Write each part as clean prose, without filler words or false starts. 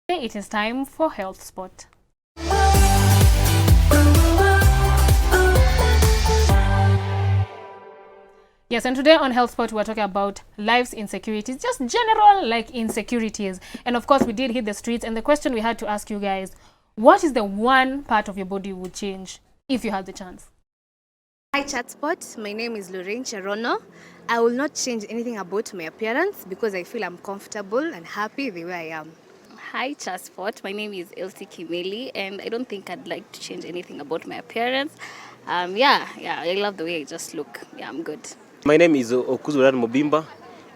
It is time for Health Spot. Yes, and today on Health Spot, we're talking about life's insecurities, just general like insecurities. And of course, we did hit the streets. And the question we had to ask you guys, what is the one part of your body you would change if you had the chance? Hi Chatspot, my name is Lorraine Cherono. I will not change anything about my appearance because I feel I'm comfortable and happy the way I am. Hi Chatspot, my name is Elsie Kimeli and I don't think I'd like to change anything about my appearance. I love the way I just look. Yeah, I'm good. My name is Okuzuran Mobimba.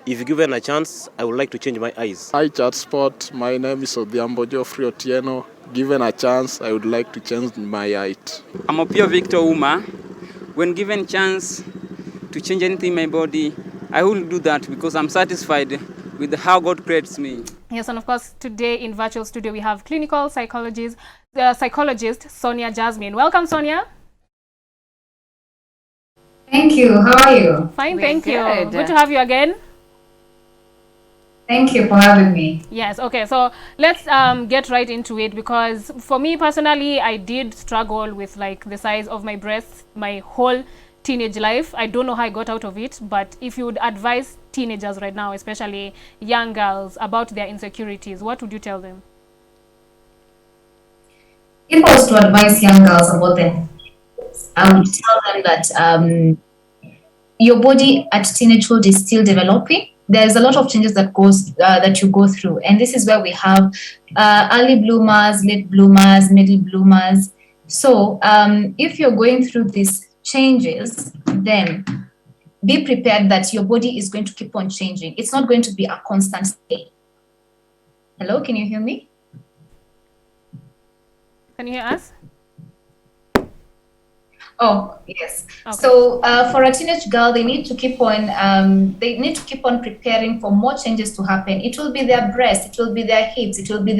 If given a chance, I would like to change my eyes. Hi Chatspot, my name is Odhiambo Geoffrey Otieno. Given a chance, I would like to change my height. I'm a pure Victor Uma. When given chance to change anything in my body, I will do that because I'm satisfied with how God creates me. Yes, and of course, today in virtual studio, we have clinical psychologist Sonia Jasmine. Welcome, Sonia. Thank you. How are you? Fine, thank you. Good to have you again. Thank you for having me. Yes, okay, so let's get right into it, because for me personally, I did struggle with like the size of my breasts my whole teenage life. I don't know how I got out of it, but if you would advise teenagers right now, especially young girls, about their insecurities, what would you tell them? If I was to advise young girls about them, I would tell them that your body at teenagehood is still developing. There's a lot of changes that you go through, and this is where we have early bloomers, late bloomers, middle bloomers. So if you're going through these changes, then be prepared that your body is going to keep on changing. It's not going to be a constant state. Hello, can you hear me? Can you hear us? Oh, yes. Okay. So for a teenage girl, they need to keep on preparing for more changes to happen. It will be their breast, it will be their hips, it will be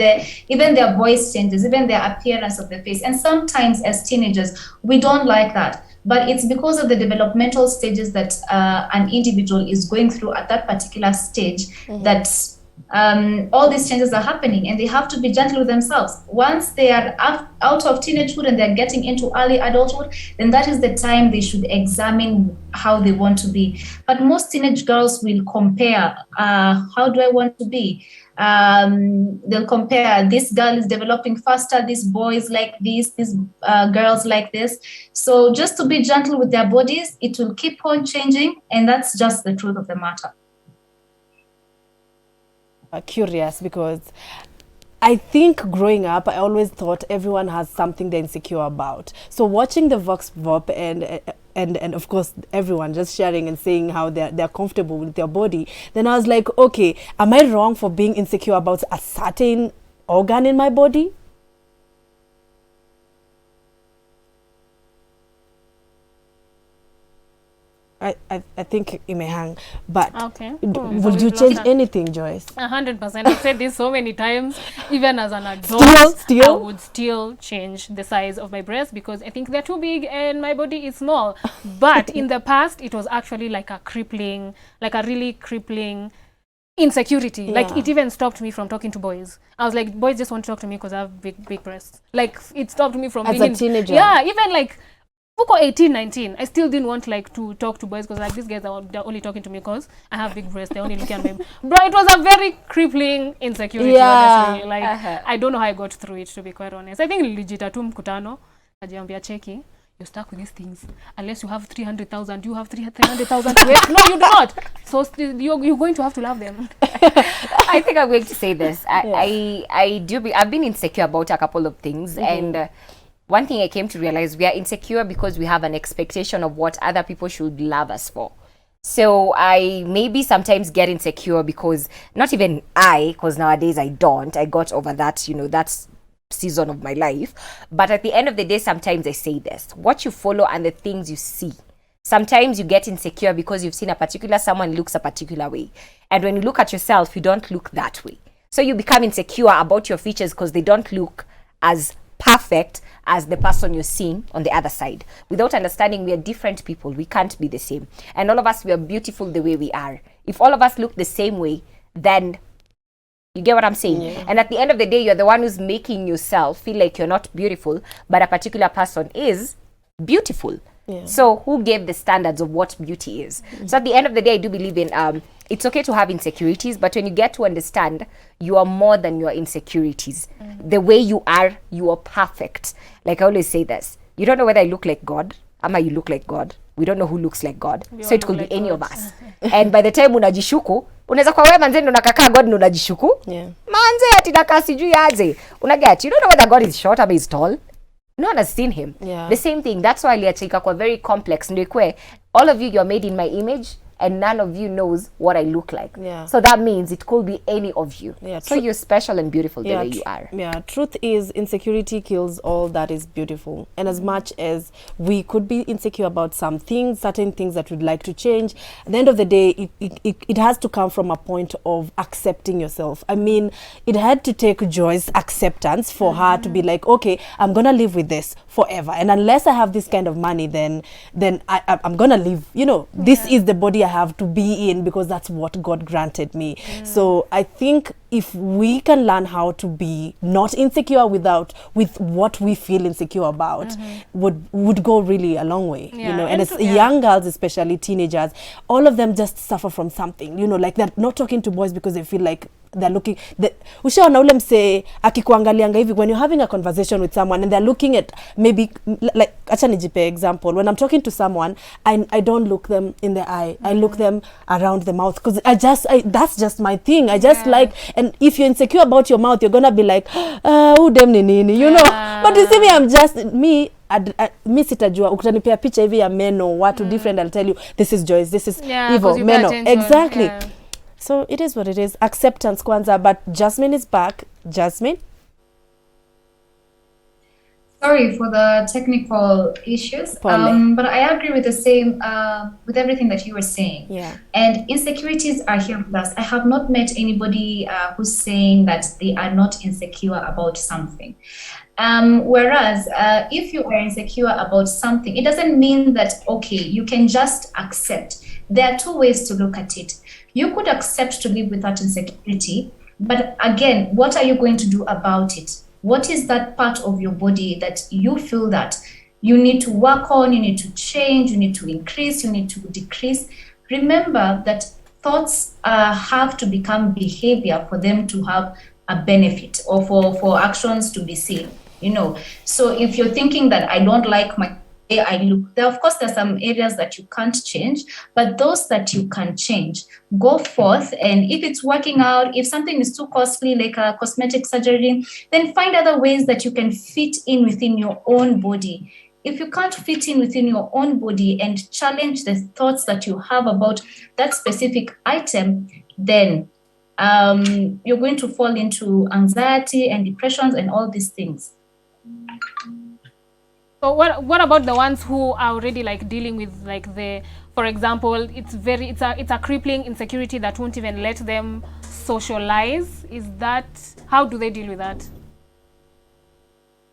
even their voice changes, even their appearance of the face. And sometimes as teenagers, we don't like that. But it's because of the developmental stages that an individual is going through at that particular stage that all these changes are happening, and they have to be gentle with themselves. Once they are out of teenagehood and they're getting into early adulthood, then that is the time they should examine how they want to be. But most teenage girls will compare, how do I want to be? They'll compare, this girl is developing faster, this boy is like this girls like this. So just to be gentle with their bodies, it will keep on changing, and that's just the truth of the matter. Curious, because I think growing up, I always thought everyone has something they're insecure about. So watching the Vox Pop and of course everyone just sharing and saying how they're comfortable with their body, then I was like, okay, am I wrong for being insecure about a certain organ in my body? I think it may hang, but okay. Would you change anything, Joyce? 100%. I've said this so many times. Even as an adult, I would still change the size of my breasts because I think they're too big and my body is small. But in the past, it was actually like a really crippling insecurity. Yeah. Like it even stopped me from talking to boys. I was like, boys just want to talk to me because I have big breasts. Like it stopped me from being a teenager. Yeah, even like 18, 19, I still didn't want like to talk to boys because like these guys they're only talking to me because I have big breasts. They're only looking at me. Bro, it was a very crippling insecurity, honestly. Like I don't know how I got through it, to be quite honest. I think legit tu mkutano ajiambia cheki, you're stuck with these things unless you have 300,000. You have 300,000 to wait. No, you do not. So you're going to have to love them. I think I'm going to say this. I've been insecure about a couple of things, and one thing I came to realize, we are insecure because we have an expectation of what other people should love us for. So I maybe sometimes get insecure because, not even because nowadays I don't. I got over that, that season of my life. But at the end of the day, sometimes I say this. What you follow and the things you see. Sometimes you get insecure because you've seen someone looks a particular way. And when you look at yourself, you don't look that way. So you become insecure about your features because they don't look as perfect as the person you're seeing on the other side. Without understanding, we are different people. We can't be the same. And all of us, we are beautiful the way we are. If all of us look the same way, then You get what I'm saying? And at the end of the day, you're the one who's making yourself feel like you're not beautiful, but a particular person is beautiful. So who gave the standards of what beauty is? So at the end of the day, I do believe in it's okay to have insecurities, but when you get to understand you are more than your insecurities. The way you are perfect. Like I always say this, you don't know whether I look like God, ama you look like God. We don't know who looks like God. So it could be any of us. And by the time unajishuku, unaweza kwa wewe manze ndo nakaka God ndo unajishuku. Manze ati nakaa sijui aje. Unaget, you don't know whether God is short or is tall. No one has seen him. The same thing. That's why aliachika kwa very complex. Ndikwe, all of you, you're made in my image, and none of you knows what I look like. So that means it could be any of you. So you're special and beautiful the way you are. Truth is, insecurity kills all that is beautiful. And as much as we could be insecure about some things, certain things that we'd like to change, at the end of the day, it has to come from a point of accepting yourself. I mean, it had to take Joy's acceptance for her to be like, okay, I'm gonna live with this forever. And unless I have this kind of money, then I'm gonna live, you know, this is the body I have to be in because that's what God granted me. So I think if we can learn how to be not insecure with what we feel insecure about, would go really a long way. You know, and as young girls, especially teenagers, all of them just suffer from something. You know, like they're not talking to boys because they feel like they're looking. Ushaona ule mse akikuangalianga hivi when you're having a conversation with someone and they're looking at maybe like acha nijipe example. When I'm talking to someone, I don't look them in the eye. I look them around the mouth because that's just my thing. I just like, and if you're insecure about your mouth, you're gonna be like, who dem ni nini, you know. But you see me, I'm just me. Mi sitajua ukitanipea picha hivi ya meno watu different, I'll tell you this is Joyce, this is Evo, meno, exactly. So it is what it is. Acceptance kwanza. But Jasmine is back. Jasmine? Sorry for the technical issues. But I agree with the same, with everything that you were saying. And insecurities are here with us. I have not met anybody who's saying that they are not insecure about something. Whereas if you are insecure about something, it doesn't mean that, okay, you can just accept. There are two ways to look at it. You could accept to live without insecurity, but again, what are you going to do about it? What is that part of your body that you feel that you need to work on, you need to change, you need to increase, you need to decrease? Remember that thoughts have to become behavior for them to have a benefit or for actions to be seen, you know. So if you're thinking that I don't like my way I look, there of course there's some areas that you can't change, but those that you can change, go forth. And if it's working out, if something is too costly like a cosmetic surgery, then find other ways that you can fit in within your own body. If you can't fit in within your own body and challenge the thoughts that you have about that specific item, then you're going to fall into anxiety and depressions and all these things. So what about the ones who are already like dealing with like for example, it's a crippling insecurity that won't even let them socialize? How do they deal with that?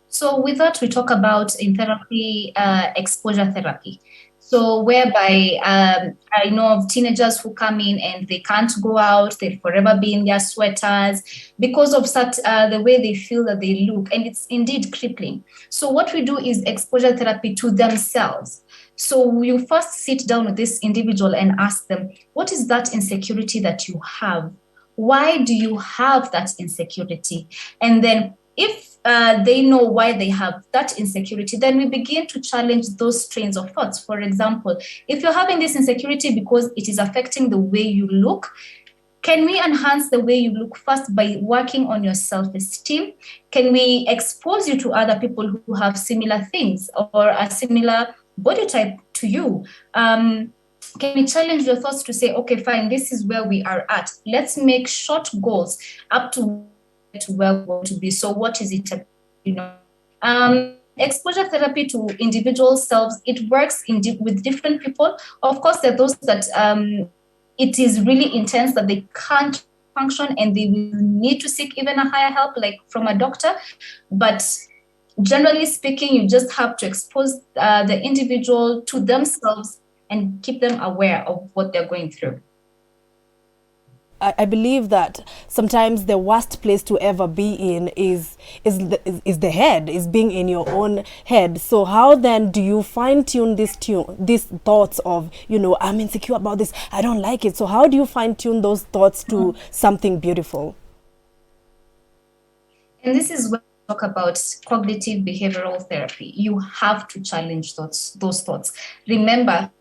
So with that, we talk about in therapy, exposure therapy. So whereby I know of teenagers who come in and they can't go out, they'll forever be in their sweaters because of such the way they feel that they look, and it's indeed crippling. So what we do is exposure therapy to themselves. So you first sit down with this individual and ask them, what is that insecurity that you have? Why do you have that insecurity? And then if they know why they have that insecurity, then we begin to challenge those trains of thoughts. For example, if you're having this insecurity because it is affecting the way you look, can we enhance the way you look first by working on your self-esteem? Can we expose you to other people who have similar things or a similar body type to you? Can we challenge your thoughts to say, okay, fine, this is where we are at. Let's make short goals up to where we want to be. So what is it, you know? Exposure therapy to individual selves, it works with different people. Of course, there are those that it is really intense that they can't function and they will need to seek even a higher help, like from a doctor. But generally speaking, you just have to expose the individual to themselves and keep them aware of what they're going through. I believe that sometimes the worst place to ever be in is the head, is being in your own head. So how then do you fine tune these thoughts of, you know, I'm insecure about this, I don't like it. So how do you fine tune those thoughts to something beautiful? And this is when we talk about cognitive behavioral therapy. You have to challenge those thoughts. Remember,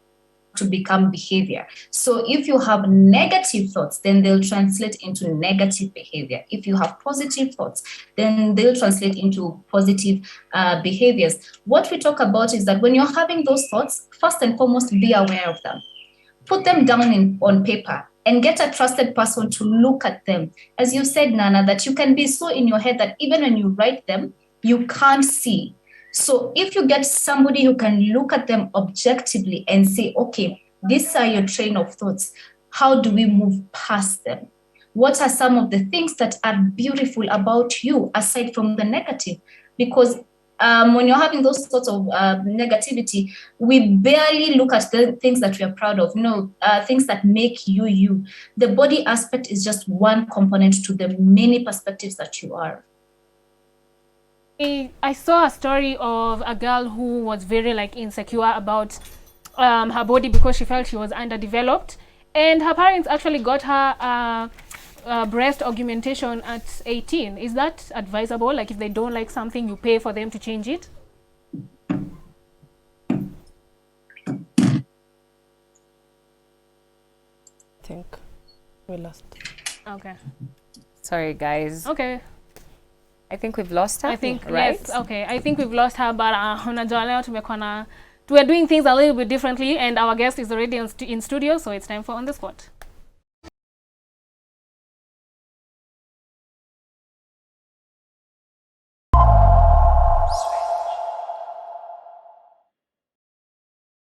to become behavior. So if you have negative thoughts, then they'll translate into negative behavior. If you have positive thoughts, then they'll translate into positive behaviors. What we talk about is that when you're having those thoughts, first and foremost, be aware of them. Put them down on paper and get a trusted person to look at them. As you said, Nana, that you can be so in your head that even when you write them, you can't see. So if you get somebody who can look at them objectively and say, okay, these are your train of thoughts. How do we move past them? What are some of the things that are beautiful about you aside from the negative? Because when you're having those sorts of negativity, we barely look at the things that we are proud of, things that make you you. The body aspect is just one component to the many perspectives that you are. I saw a story of a girl who was very insecure about her body because she felt she was underdeveloped, and her parents actually got her breast augmentation at 18. Is that advisable? Like, if they don't like something, you pay for them to change it? I think we lost. Okay. Sorry, guys. Okay. I think we've lost her. I think, right? yes, okay. I think we've lost her, but we're doing things a little bit differently, and our guest is already in studio, so it's time for On the Spot.